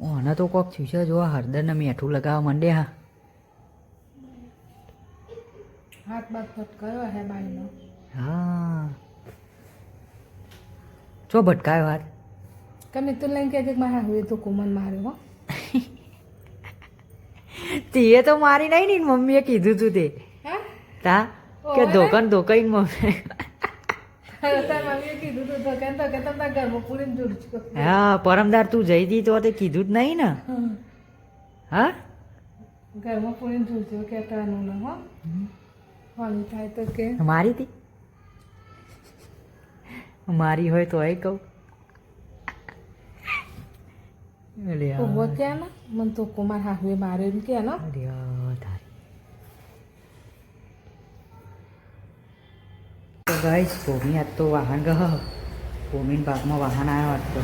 ઓને તો કોક થયું છે જો હળદરને મીઠું લગાવવા માંડે હા હાથ બાથ ફટકાયો હે બાઈનો. હા ચો ભટકાયો હાથ તમે તો લઈને કહેજે કે મારા હવે તો કોમન માર્યો હો. તીએ તો મારી નહીં ને મમ્મીએ કીધું તું તે હા તા કે ધોકાઈને મમ્મી મમ્મીએ કીધું તું તો કે તમે ઘરમાં પૂરીને જોડજો. હા પરમદાર તું જઈ દી તો તે કીધું જ નહીં ને હા ઘરમાં પૂરીને જોડજો કહેતાનું ને હો વાલી થાય તો કે મારી તી મારી હોય તો એ કહું ઉભો ક્યાં ને મને તો કુમાર હાહુએ માર્યો એમ કે ને તો ગાઈસ ભૂમિ આજ તો વાહન ગહ ભૂમિન ભાગમાં વાહન આવ્યો આજ તો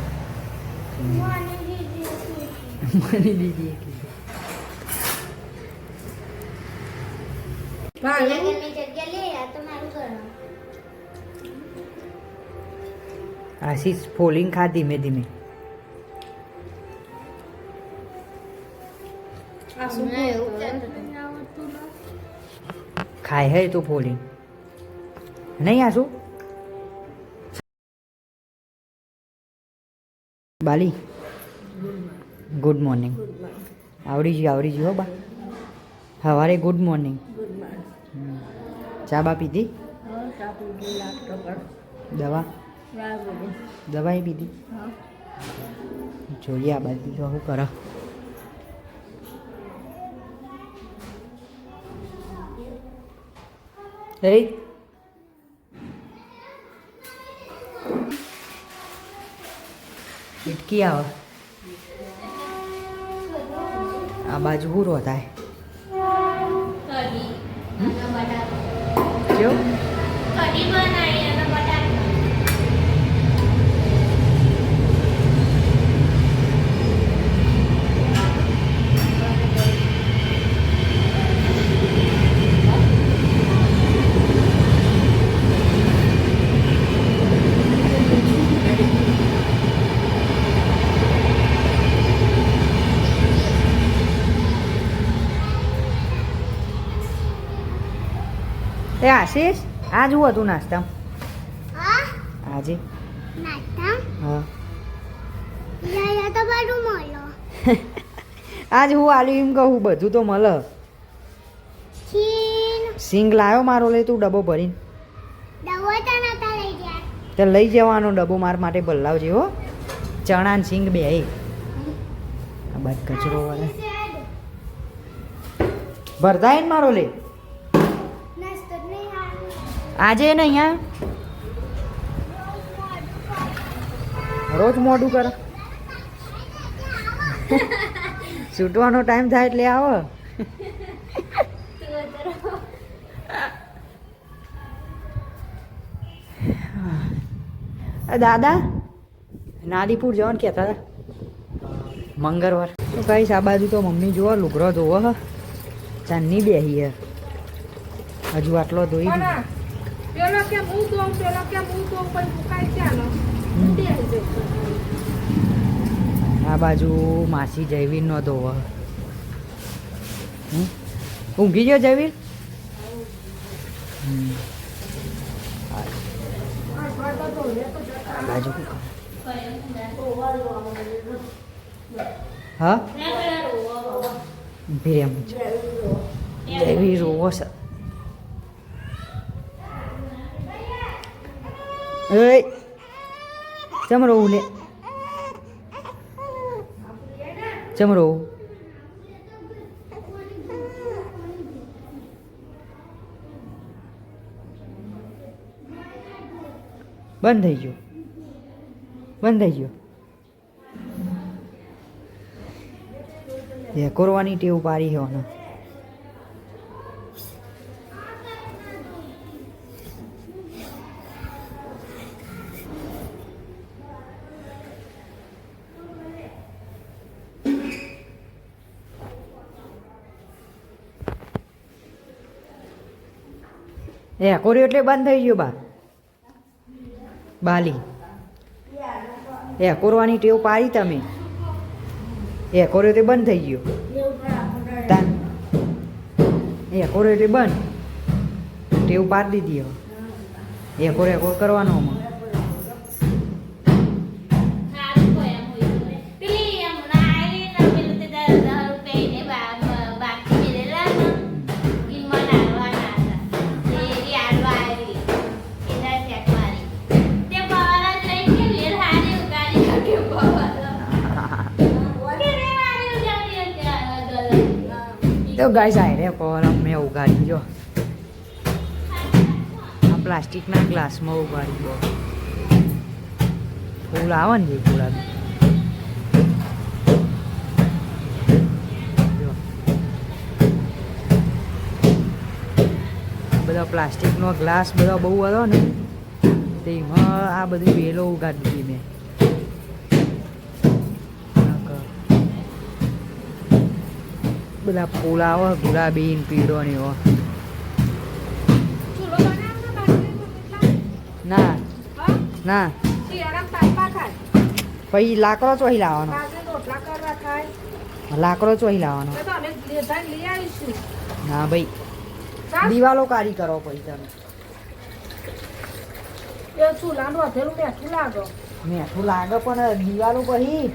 મને દીદી આશીષ ફોલિંગ ખા ધીમે ધીમે ખાય હે તો ફોલિંગ નહીં આસુ બાલી ગુડ મોર્નિંગ આવડી ગયું હો બા સવારે ગુડ મોર્નિંગ ચા બા પીધી દવા પીધી જોઈએ આ બાજુ જો શું કરો રેડી ઇટકી આવે આ બાજુ પૂરો થાય જો એ આશીષ આ જુઓ હતું નાસ્તા આજે હા આજ હું આલુ એમ કહું બધું તો મળે સિંગ લાવ્યો મારો લે તું ડબ્બો ભરીને તે લઈ જવાનો ડબ્બો માર માટે ભલાવજે હો ચણા ને સિંગ બે આ બાદ કચરો વાળે ભરતા ને મારો લે આજે ને અહીંયા રોજ મોડું કરે છૂટવાનો ટાઈમ થાય એટલે આવો દાદા નાદીપુર જવાનું કહેતા હતા મંગળવાર તો કહીશ આ બાજુ તો મમ્મી જોવો લુગરો ધોવો હ ચાંદની બેહી હજુ આટલો ધોઈ દીધો પેલો કે હું તો પેલો કે હું તો પણ ફૂકાય ચાલો આ બાજુ માસી જયવીર નો ધોવો ઊંઘી ગયો જયવીર આ બાજુ હા ભીરેમ જયવીર રોવો છે એ ચમ રહું લે ચમ રહું બંધ થઈ ગયો કોરવાની ટેવ પાડી હોવાના કોર્યો એટલે બંધ થઈ ગયો બાલી કોરવાની ટેવ પાડી તમે એકોર એટલે બંધ થઈ ગયો તાન એકોર એટલે બંધ ટેવ પાડી દીધી હવે એકોર કરવાનો આમાં તો ગાઈસ આય રે પર મેં ઉગાડી જો આ પ્લાસ્ટિકના ગ્લાસમાં ઉગાડી દો ફૂલ આવે ને જે ગુલાબી બધા પ્લાસ્ટિકનો ગ્લાસ બધા બહુ હતો ને તેમાં આ બધી વેલો ઉગાડી દીધી મેં બધા ફૂલ આવે ગુલાબી પીળો ને એવો ના ના પછી લાકડો ચોહી લાવવાનો લાકડો ચોહી લાવવાનો ના ભાઈ દિવાલો કાઢી કરો પછી તમે મેઠું લાગે પણ દિવાલો પછી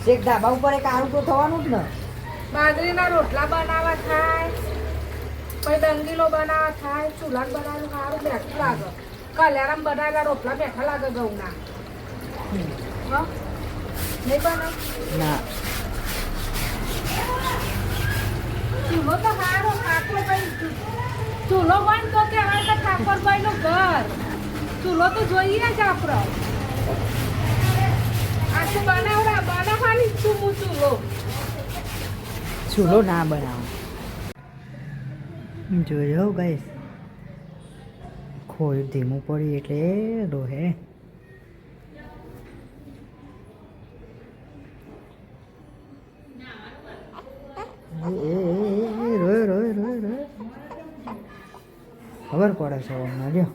એક ધાબા ઉપર એક આરું તો થવાનું જ ને બાજરીના રોટલા બનાવવા થાય પછી ડંગીલો બનાવવા થાય ચૂલા બનાવવાનું સારું બેઠું લાગે કલ્યાણમ બનાવેલા રોટલા બેઠા લાગે ઘઉંના નહીં બને ના ચૂલો તો સારો ઠાકોરભાઈ ચૂલો બંધ તો કહેવાય કે ઠાકોરભાઈ નું ઘર ચૂલો તો જોઈએ જ આપણો આખું બનાવવાની ચૂલો ચૂલો ના બનાવો જોયો ગાઈસ ખોયું ધીમું પડ્યું એટલે રોહે રોય રોય રોય રોય ખબર પડે છે હમણાં જો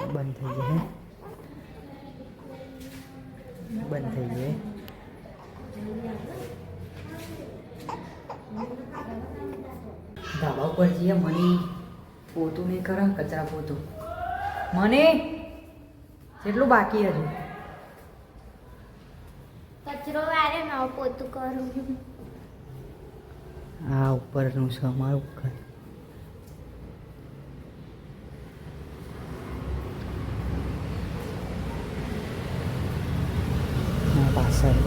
બંધ થઈ જાય બંધ થઈ જાય ધાબા ઉપર જઈએ મને પોતું નહીં કરે કચરા પોતું મને કેટલું બાકી હજુ કચરો વારે ન પોતું કરું આ ઉપરનું છે અમારું ઘર પાછળ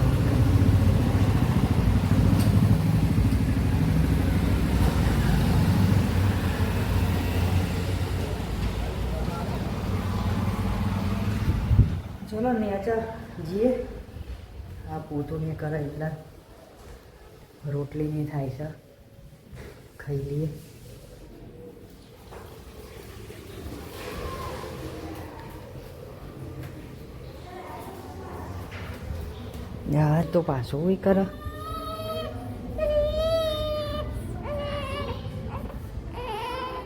ચલો નેચર જઈએ આ પોતું ને કરે એટલા રોટલી નહીં થાય છે ખાઈ લઈએ યાર તો પાછો હોય કરે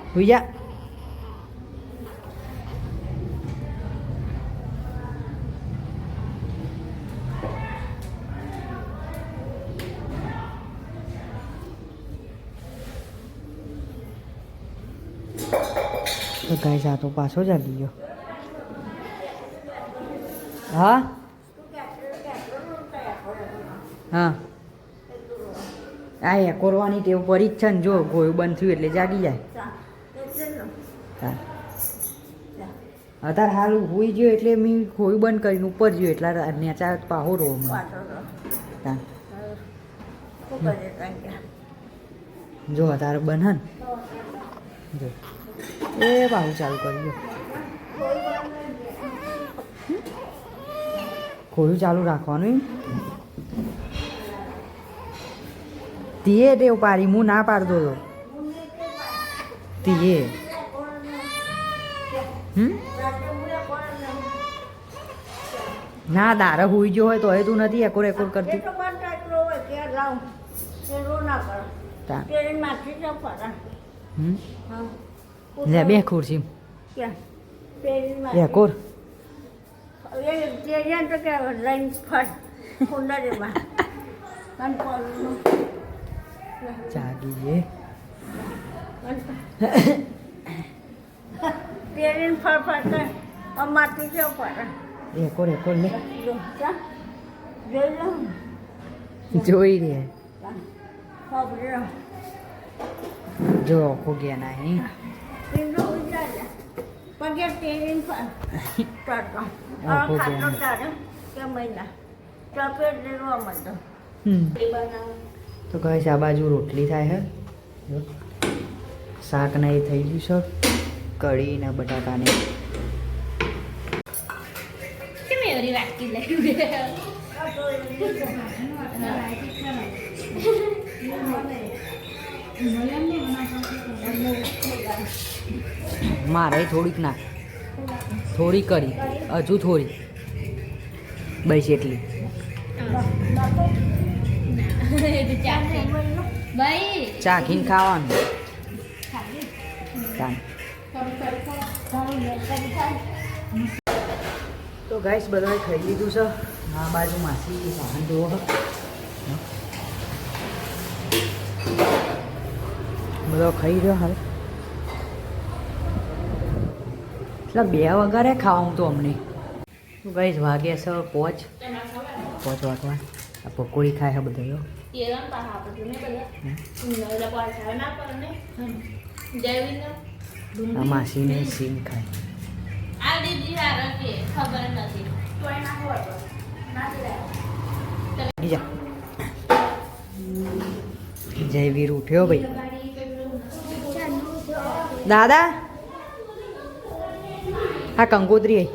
હુઈજા તો ગાઈસ આ તો પાછો ચાલી ગયો હા હા આ એકોરવાની ટેવ પડી જ છે ને જો ગોયું બંધ થયું એટલે જાગી જાય હા અત્યારે હાલ હોઈ ગયો એટલે મેં ગોયું બંધ કરીને ઉપર ગયો એટલે નેચા પાહો રહો હા જો અત્યારે બને ને જો એ પાહુ ચાલુ કરી દો ખોયું ચાલુ રાખવાનું તીએ ટેવ પાડી હું ના પાડતો હતો તીએ ના દારા હોઈ ગયો હોય તો હવે તું નથી એકોર એકોર કરતી હમ હા લે બે ખુરશી ક્યાં પેલીમાં લે કોર એ જે તો કે લઈને ફટ કુંડળીમાં પણ કોલનું જાગી જે પેલીને ફટ અમારથી કેવું પડે એ કોર લે જો જા જોઈ લો જોઈ રે ખબર જો આખો ગયા નહીં પીંડો ઉજાડ્યા પગે પેલીને ફટ ઓહો, ખાટલો બેન. તારે કે મહિના ચપેટ લેવા માંડો હમ એ બનાવો તો કહે છે આ બાજુ રોટલી થાય છે જો શાક ને એ થઈ ગયું છે કઢી ને બટાકાને કેમ એવરી વાટકી લઈ મારે થોડીક ના થોડી કરી હજુ થોડી બસ એટલી ભાઈ ચાખીને ખાવાનું ચાલ. તો ગાઈસ બધાએ ખાઈ લીધું છે આ બાજુ માસી સાહન જોવો છે. બધો ખાઈ રહ્યો હાલ એટલે 2 વગારે ખાવાનું તો અમને તો ગાઈસ વાગ્યા છે 5 વાગવા આ પકોડી ખાય છે બધા જો આ માસીને સીન ખાય બીજા જયવીર ઉઠ્યો ભાઈ દાદા આ કંકોત્રી આઈ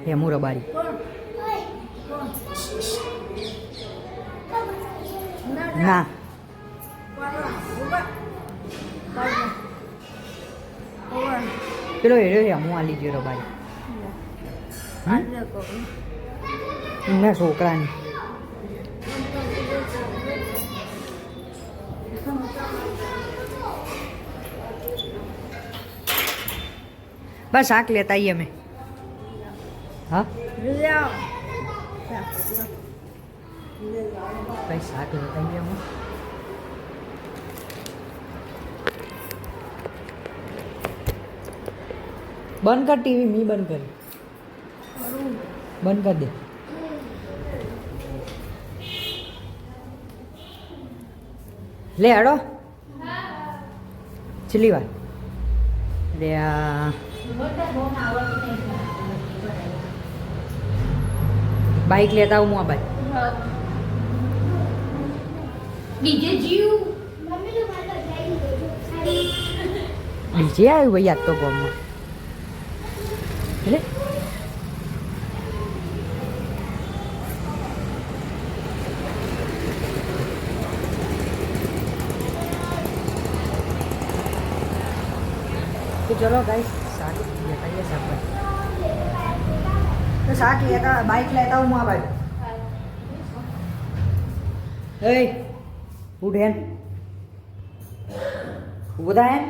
હેમુ રબારી ના પેલો હેડ્યો હેમુ આલી ગયો રબારી એમના છોકરાની બસ શાક લેતા આવીએ અમે હા કઈ શાક લેતા આવીએ અમે બંધ કર ટીવી મી બંધ કરી બંધ કર દે લે હડો છેલ્લી વાર લે બાઈક લેતા આવું હું આ બાઈક ડીજે જીવ ડીજે આવ્યું ભાઈ આજ તો ગામમાં એટલે તો ચલો ગાઈસ શાક લેતા આવીએ શાકભાજી તો શાક લેતા બાઈક લેતા હું આ બાજુ એ ઉઠ હેન ઊભો થા હેન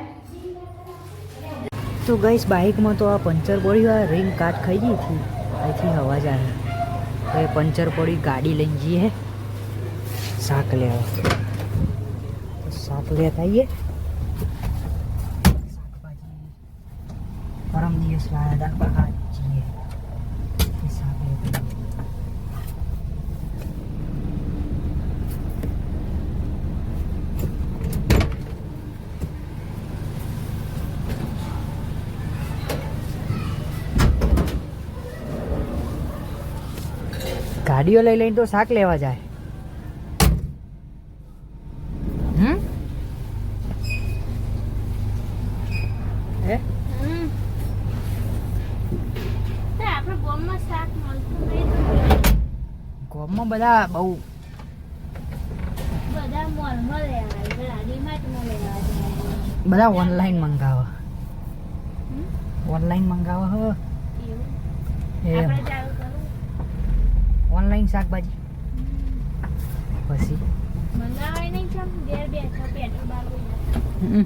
તો ગાઈસ બાઇકમાં તો આ પંચર પડી આ રિંગ કાટ ખાઈ ગઈ હતી અહીંથી અવાજ આવે તો એ પંચર પડી ગાડી લઈને જઈએ શાક લેવા તો શાક લેતા આવીએ પરમ દિવસ લાયા હતા બહાર જઈએ શાક લેતા આવીએ ગાડીઓ લઈ લઈને તો શાક લેવા જાય હે આપણે બોમ્બમાં શાક મળતું નહીં ગામમાં બધા બહુ બધા મોલમાં લેવા ગાડીમાં લેવા બધા ઓનલાઈન મંગાવે ઓનલાઈન મંગાવે હ આપણે ચાલુ કરું ઓનલાઈન શાકભાજી પછી મંગાવાય નહીં કેમ ઘેર બેઠા પેટ્રોલ બાર હમ.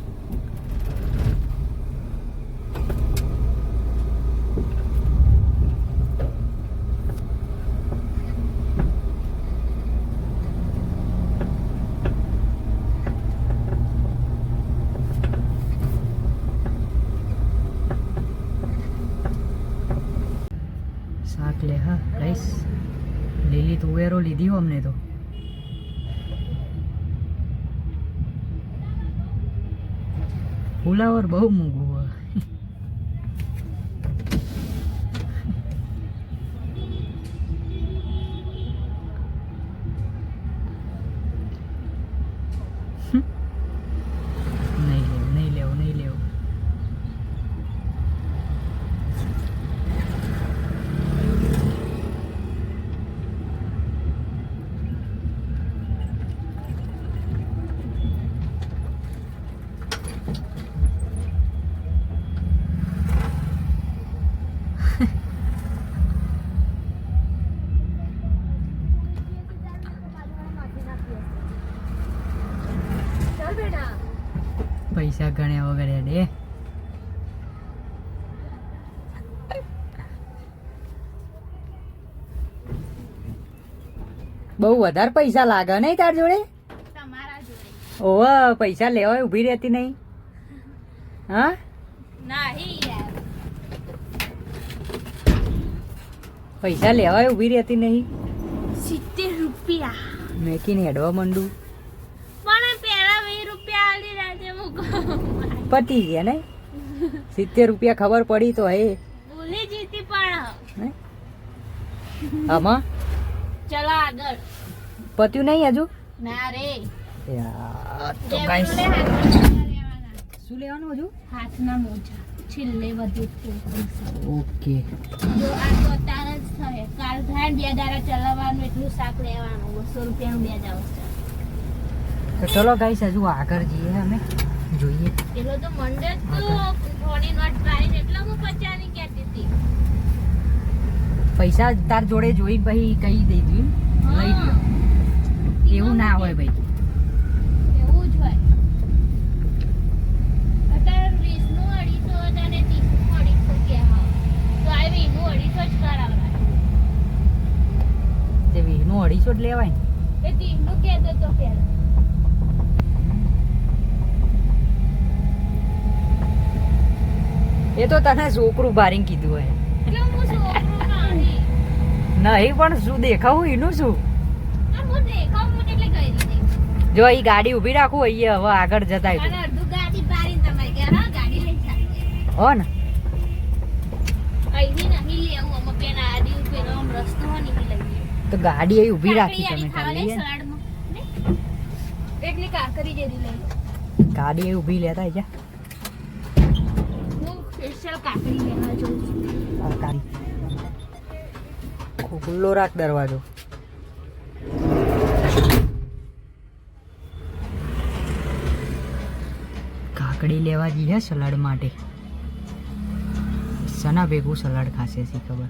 શાક લે હા રાઈસ લીલી તુવેરો લીધી હો અમને તો ફુલાવર બહુ મૂંગું હોય નહીં લેવું ચાલ બેટા પૈસા ગણ્યા વગર હેડે બહુ વધારે પૈસા લાગે નહીં તાર જોડે તમારા જોડે ઓહ પૈસા લેવાય ઊભી રહેતી નહીં હા નહીં યાર પૈસા લેવાય ઊભી રહેતી નહીં 70 રૂપિયા મેકીને હેડવા માંડું પણ પેલા 20 રૂપિયા આલી રાજે મૂકો પતી ગયા ને 70 રૂપિયા ખબર પડી તો હે ભૂલી જીતી પણ હે? આમાં ચલો આગળ પત્યું નહીં હજુ ના રે યાર તો બે ગાઈસ મિનિટે હાથના લેવાના. શું લેવાનું હજુ હાથના મોજા છેલ્લે બધું ઓકે જો આ તો તાર જ થાય કાલ થાય ને 2 દાડા ચલાવવાનું એટલું શાક લેવાનું 200 રૂપિયાનું 2 દાડા તો ચલો ગાઈસ હજુ આગળ જઈએ અમે જોઈએ પેલો તો મંડે જ તો થોડી નોટ પાડીને એટલે હું 50 ની કહેતી હતી પૈસા તાર જોડે જોઈ પછી કહી દેજો લઈ લ્યો એવું ના હોય ભાઈ એવું જ હોય અત્યારે 20 નું 250 અને 30 નું 250 કહેવા તો આ 20 નું 250 જ કરાવરા તે 20 નું 250 જ લેવાય ને એ 30 નું કહેતો તો પેલા એ તો તને છોકરું બારીને કીધું હોય કેમ હું છોકરો નહીં નહીં પણ શું દેખાવું એનું શું આ હું દેખાવ હું એટલે કરી દે જો અહીં ગાડી ઊભી રાખું અહીંયા હવે આગળ જતા અને અડધું ગાડી પાડીને તમારે ઘેર હા ગાડી લઈ ચાલે હો ને અહીંથી નહીં લેવું અમે પેલા આદી પેલો આમ રસ્તો હોય ને ઈ લઈએ તો ગાડી અહીં ઊભી રાખી તમે ખાલી ખાલી સલાડમાં એટલી કાકરી જેવી લઈ ગાડી અહીં ઊભી લેતા જા હું સ્પેશિયલ કાકડી લેવા જઉં છું આ ગાડી ખુલ્લો રાખ દરવાજો કાકડી લેવા જઈએ સલાડ માટે સના ભેગું સલાડ ખાશે સી ખબર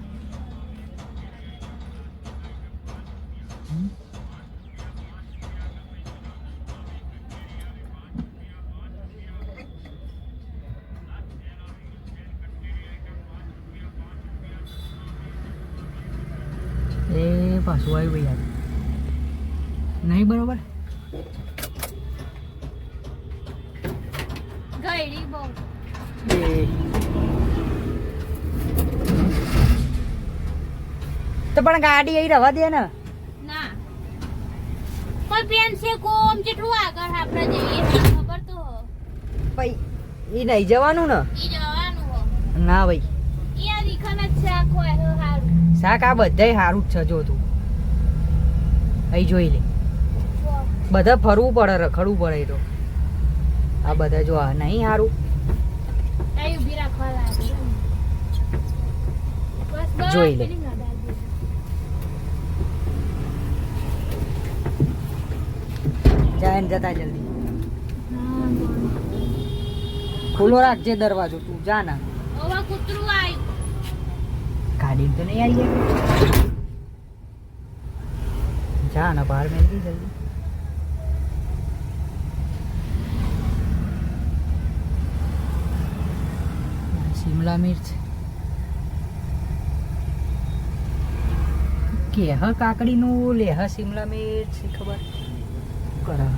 એ પાછું આવ્યું ભાઈ યાર નહીં બરોબર ગયડી બહુ તો પણ ગાડી અહીં રવા દે ને ના પણ પેન છે કોમ જેટલું આગળ આપણે જઈએ ખબર તો ભાઈ એ નહીં જવાનું ને ઈ જવાનું હો ના ભાઈ ઈ આ રીખન જ શાક હોય તો સારું શાક આ બધાય સારું જ છે જો તું અહીં જોઈ લે બધા ફરવું પડે રખડવું પડે તો આ બધા જો આ નહીં સારું અહીં ઊભી રાખવા લાગે બસ બસ જોઈ લે. પેલી નડાલ દે. જાય ને જતા જલ્દી હા બોલ. ખુલ્લો રાખજે દરવાજો તું જા ના હવે કૂતરું આવ્યું ગાડી તો નહીં આવી જાય જા ને બહાર મેળવી જલ્દી શિમલા મિર્ચ કે હ કાકડીનું લે હ શિમલા મિર્ચ ખબર કરા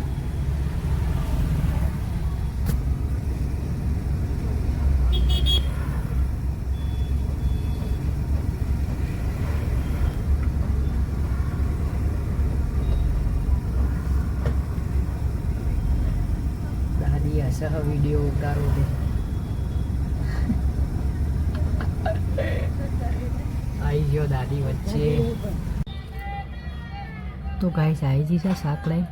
દાદી હશે વિડીયો ઉતારો દે આવી ગયો દાદી વચ્ચે તો ગાઈસ આવી જઈ છે શાક લઈ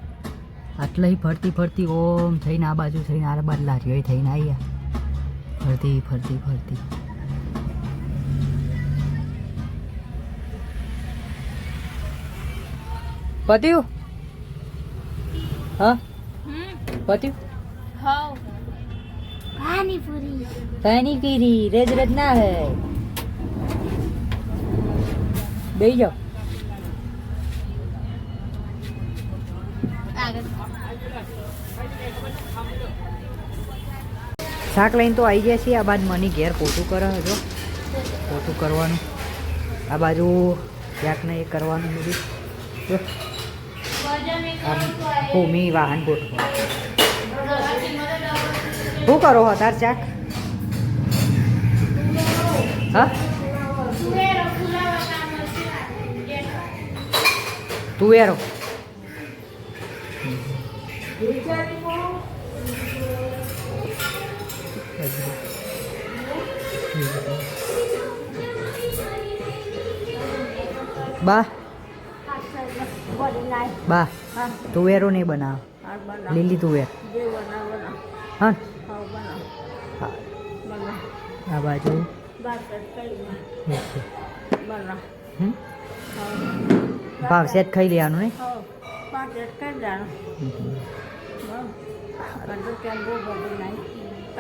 આટલા ફરતી ફરતી ઓમ થઈને આ બાજુ થઈને આ બાજુ લારીઓ થઈને આવ્યા ફરતી ફરતી ફરતી પત્યું હા પત્યું પાણી પૂરી રેજ રેજ ના હે બેસી જાઓ શાક લઈને તો આવી ગયા છીએ આ બાજુ મની ઘેર પોતું કરે હજો પોતું કરવાનું આ બાજુ ક્યાંક ને એ કરવાનું બધું ભૂમિ વાહન ગોઠવા શું કરો હો તાર ચાક હા તુવેરો બા બા તુવેરો નહીં બનાવ લીલી તુવેર હા આ બાજુ ભાવ સેટ ખાઈ લેવાનું ને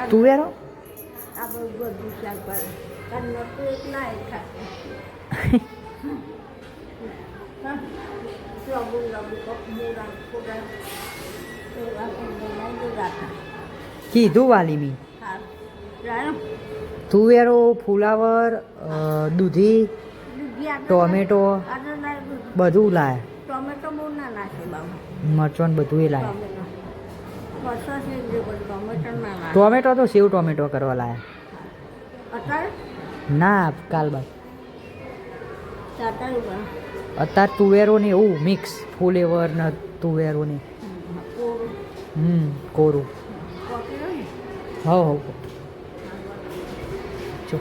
તુવેરો કીધું વાલી મી તુવેરો ફુલાવર દૂધી ટોમેટો બધું લાય ટોમેટો બહુ ના નાખે બાબુ મરચાં બધું એ લાય ટોમેટો ના નાખે ટોમેટો તો સેવ ટોમેટો કરવા લાયા અત્યારે ના કાલ બાદ ચાટાયું બને અત્યારે તુવેરો ને એવું મિક્સ ફુલેવર ને તુવેરો ને કોરું હવ જો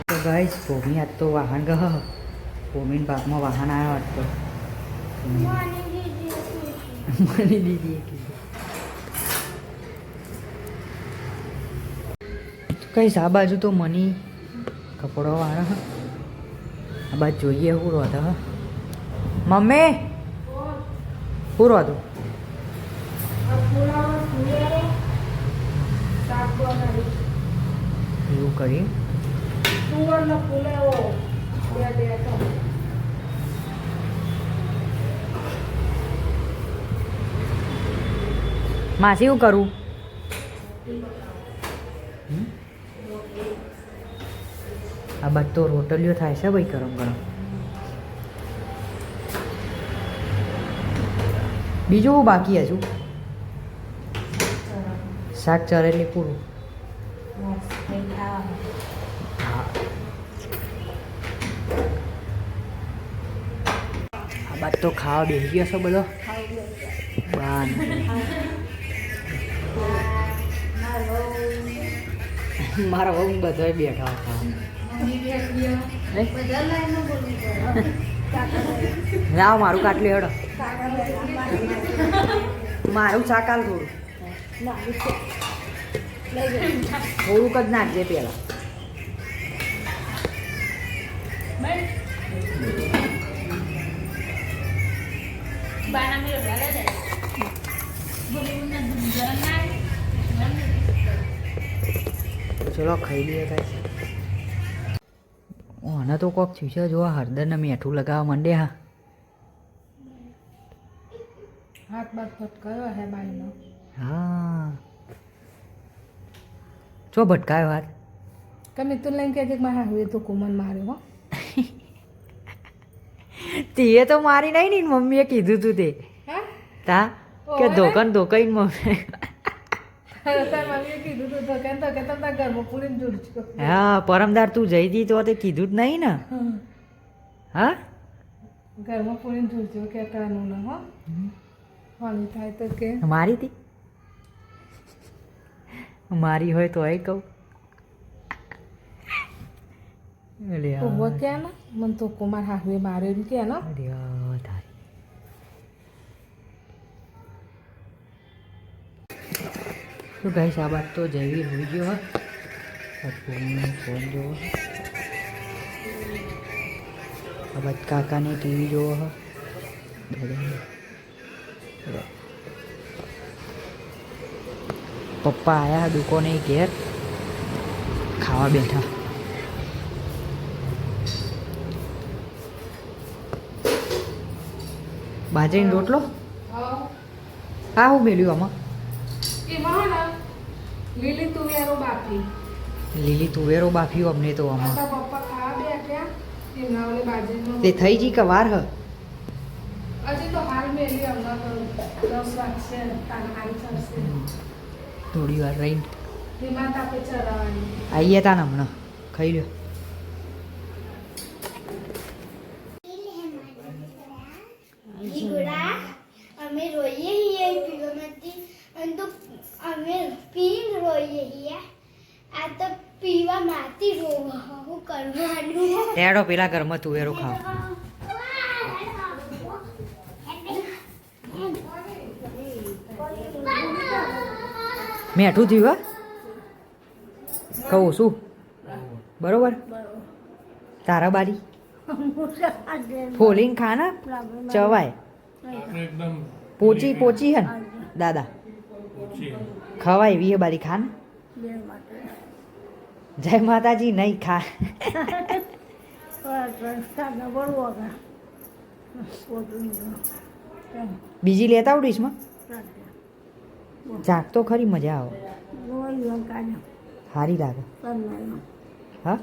તો ગાઈસ ભૂમિ આજ તો વાહન ગહ ભૂમિન ભાગમાં વાહન આવ્યો આજ તો મને દીદી કઈ આ બાજુ તો મની કપડો વાળા આ બાજુ જોઈએ શું રોત હ મમ્મી શું રોતું એવું કરી માસી શું કરું આ બાદ તો રોટલીઓ થાય છે ભાઈ ગરમ ગરમ બીજું બાકી હજુ શાક ચરે એટલે પૂરું આ બાદ તો ખાવા બેસી ગયો છો બધો બાન મારા બહુ બધા બેઠા લાવ મારું કાટલું હેડો મારું શાકાલ થોડું થોડુંક જ નાખજે પેલા ચલો ખાઈ લઈએ કાંઈ ઓને તો કોક થયું છે જો હળદર ને મીઠું લગાવવા માંડે હા હાથ બાદ ફટકાયો હે બાઈનો હા શું ભટકાયો હાથ? કે મિતુલ લઈને કહેજે કે મારા હવે તો કુમન માર્યો હો. તીએ તો મારી નહીં ને મમ્મીએ કીધું તું તે હા તા કે ઓવે. ધોકન મમ્મી તાર મમ્મીએ કીધું તું તો કે તારા ઘરમાં પૂરીને જોડજો. હા પરમદાર તું જઈ દી તો તે કીધું જ નહીં ને. હા ઘરમાં પૂરીને જોડજો કે કાનું ના હો. વાલી થાય તો કે મારી હતી મારી હોય તો એ કહું. અરે તો વો કે ને મને તો કુમાર હાહુએ માર્યો એમ કે ને. તારી તો ગાઈસ આ બાત તો જયવીર હોઈ ગયો ફોન જોવો આ બાત કાકાને ટીવી જોવો હ પપ્પા આયા દુકાને ઘેર ખાવા બેઠા. બાજરીનો રોટલો હા હું મેલ્યું આમાં એમાં ને લીલી તુવેરો બાકી લીલી તુવેરો બાફ્યું અમને તો આમાં. તારા પપ્પા ખાવા બેઠ્યા એમના ઓલે બાજરીનો તે થઈ જી કે વાર હ હજી તો હાલ મેલી હમણાં તો 10 વાગશે તારા હારી ચાલશે થોડી વાર રહીને ધીમા તાપે ચરાવવાની. આવીએ તા ને હમણાં ખાઈ લ્યો. જીગડા અમે રોઈએ છીએ પીવામાંથી અને તો અમે પીને રોઈએ છીએ આ તો પીવા માંથી રોવા હું કરવાનું એડો પેલા ઘરમાં તુવેરો ખાવ. મેઠું થયું હા કહું શું બરોબર તારા બારી ફોલીને ખાના ચવાય પોચી પોચી હે ને દાદા ખવાય એવી હે બારી ખાના. જય માતાજી નહીં ખા બીજી લેતા આવું ડીશમાં ચાક તો ખરી મજા આવે સારી લાગે હા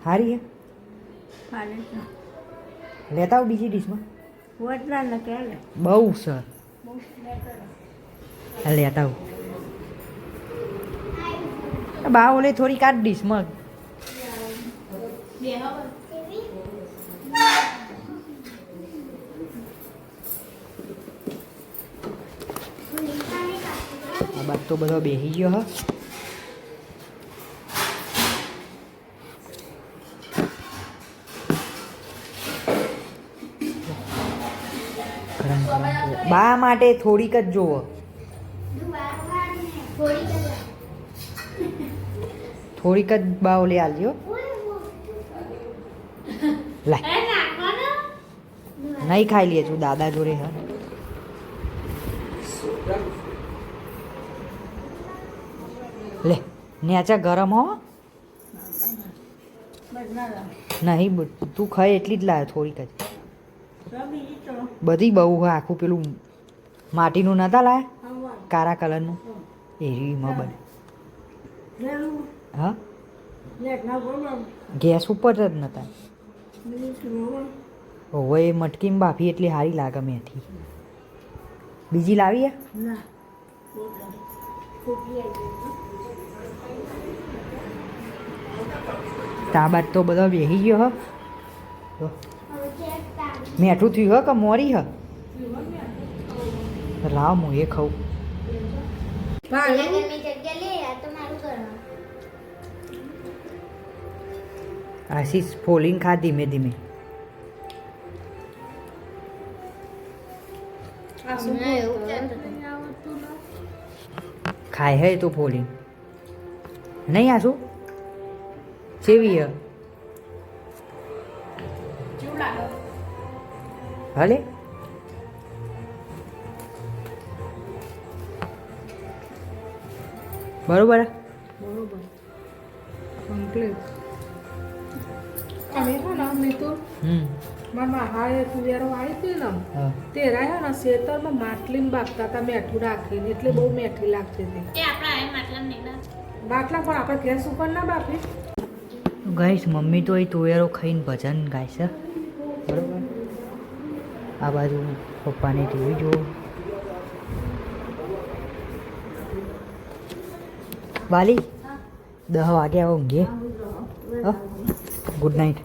સારી હે લેતા આવું બીજી ડીશમાં બહુ સર લેતા આવું બા ઓલે થોડી કાઢ ડીશમાં આ બાદ તો બધો બેસી ગયો હ બા માટે થોડીક જ જોવો થોડીક જ બા ઓલી આલજો લાય નહીં ખાઈ લે છું દાદા જોડે હા લે નેચા ગરમ હો નહીં તું ખાય એટલી જ લાવે થોડીક જ બધી બહુ હોય આખું પેલું માટીનું નતા લાયા કાળા કલરનું એરીમાં બને હા ગેસ ઉપર જ નતા હવે એ મટકીમાં બાફી એટલી સારી લાગે મેથી બીજી લાવીએ તાબાદ તો બધો બેસી ગયો હ મેઠું થયું હ કે મોરી હ લાવ હું એ ખાઉં જગ્યા લે આ તો મારું ઘર આશીષ ફોલીને ખા ધીમે ધીમે ખાય હે તો ફોલીને નહીં આસુ ચેવી હ હલે બરોબર કમ્પ્લીટ અમે હે ને મિતુલ મારા હાએ તુવેરો આવી હતી ને હા તેરા હે ને ખેતરમાં માટલીમાં બાફતા હતા મેઠું રાખીને એટલે બહુ મેઠી લાગતી હતી બાટલા પણ આપણે ગેસ ઉપર ના બાફી ગાઈસ મમ્મી તો એ તુવેરો ખાઈને ભજન ગાય છે બરોબર આ બાજુ પપ્પાની ટીવી જુઓ બાલી 10 વાગે આવો ઊંઘીએ ગુડ નાઇટ